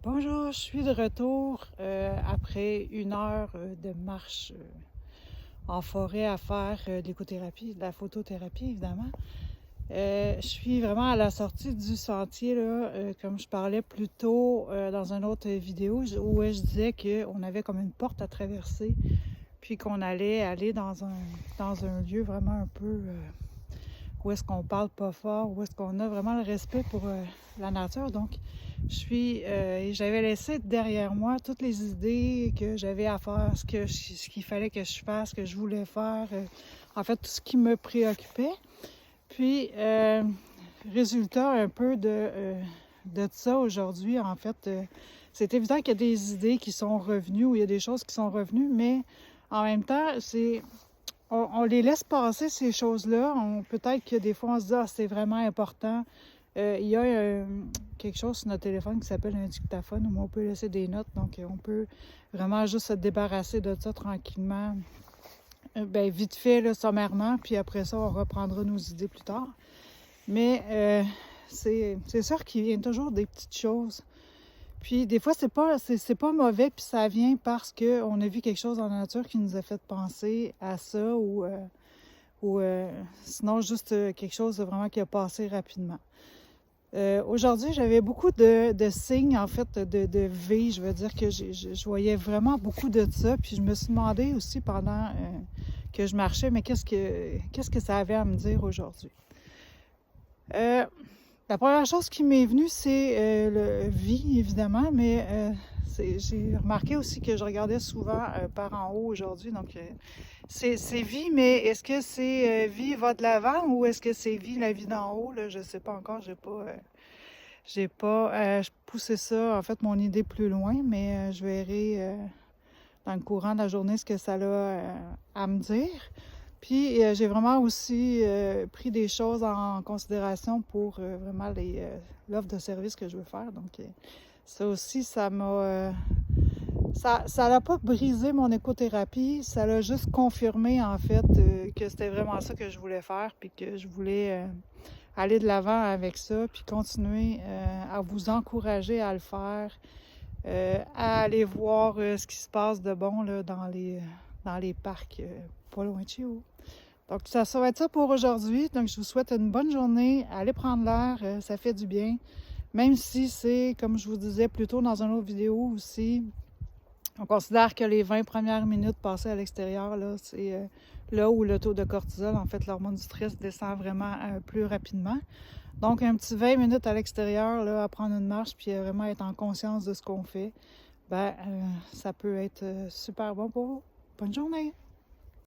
Bonjour, je suis de retour après une heure de marche en forêt à faire de l'écothérapie, de la photothérapie évidemment. Je suis vraiment à la sortie du sentier, là, comme je parlais plus tôt dans une autre vidéo où je disais qu'on avait comme une porte à traverser, puis qu'on allait aller dans un lieu vraiment un peu où est-ce qu'on parle pas fort, où est-ce qu'on a vraiment le respect pour la nature. Donc, j'avais laissé derrière moi toutes les idées que j'avais à faire, ce qu'il fallait que je fasse, ce que je voulais faire, en fait, tout ce qui me préoccupait. Puis, résultat un peu de ça aujourd'hui, en fait, c'est évident qu'il y a des idées qui sont revenues ou il y a des choses qui sont revenues, mais en même temps, on les laisse passer, ces choses-là. Peut-être que des fois, on se dit « Ah, c'est vraiment important ». Il y a quelque chose sur notre téléphone qui s'appelle un dictaphone où on peut laisser des notes. Donc, on peut vraiment juste se débarrasser de ça tranquillement, vite fait, là, sommairement. Puis après ça, on reprendra nos idées plus tard. Mais c'est sûr qu'il y a toujours des petites choses. Puis des fois, c'est pas mauvais, puis ça vient parce qu'on a vu quelque chose dans la nature qui nous a fait penser à ça ou sinon juste quelque chose de vraiment qui a passé rapidement. Aujourd'hui, j'avais beaucoup de signes, en fait, de V. Je veux dire que je voyais vraiment beaucoup de ça. Puis je me suis demandé aussi pendant que je marchais, mais qu'est-ce que ça avait à me dire aujourd'hui? La première chose qui m'est venue, c'est le vie, évidemment, mais j'ai remarqué aussi que je regardais souvent par en haut aujourd'hui. Donc, c'est vie, mais est-ce que c'est vie va de l'avant ou est-ce que c'est vie la vie d'en haut? Là, je ne sais pas encore, j'ai pas poussé ça, en fait, mon idée plus loin, mais je verrai dans le courant de la journée ce que ça a à me dire. Puis j'ai vraiment aussi pris des choses en considération pour vraiment l'offre de service que je veux faire. Donc ça aussi, ça l'a pas brisé mon écothérapie, ça l'a juste confirmé en fait que c'était vraiment ça que je voulais faire, puis que je voulais aller de l'avant avec ça, puis continuer à vous encourager à le faire, à aller voir ce qui se passe de bon là, dans les parcs pas loin de chez vous. Donc, ça va être ça pour aujourd'hui. Donc, je vous souhaite une bonne journée. Allez prendre l'air, ça fait du bien. Même si c'est, comme je vous disais plus tôt dans une autre vidéo aussi, on considère que les 20 premières minutes passées à l'extérieur, là, c'est là où le taux de cortisol, en fait, l'hormone du stress descend vraiment plus rapidement. Donc, un petit 20 minutes à l'extérieur, là, à prendre une marche, puis vraiment être en conscience de ce qu'on fait, ça peut être super bon pour vous. Bonne journée!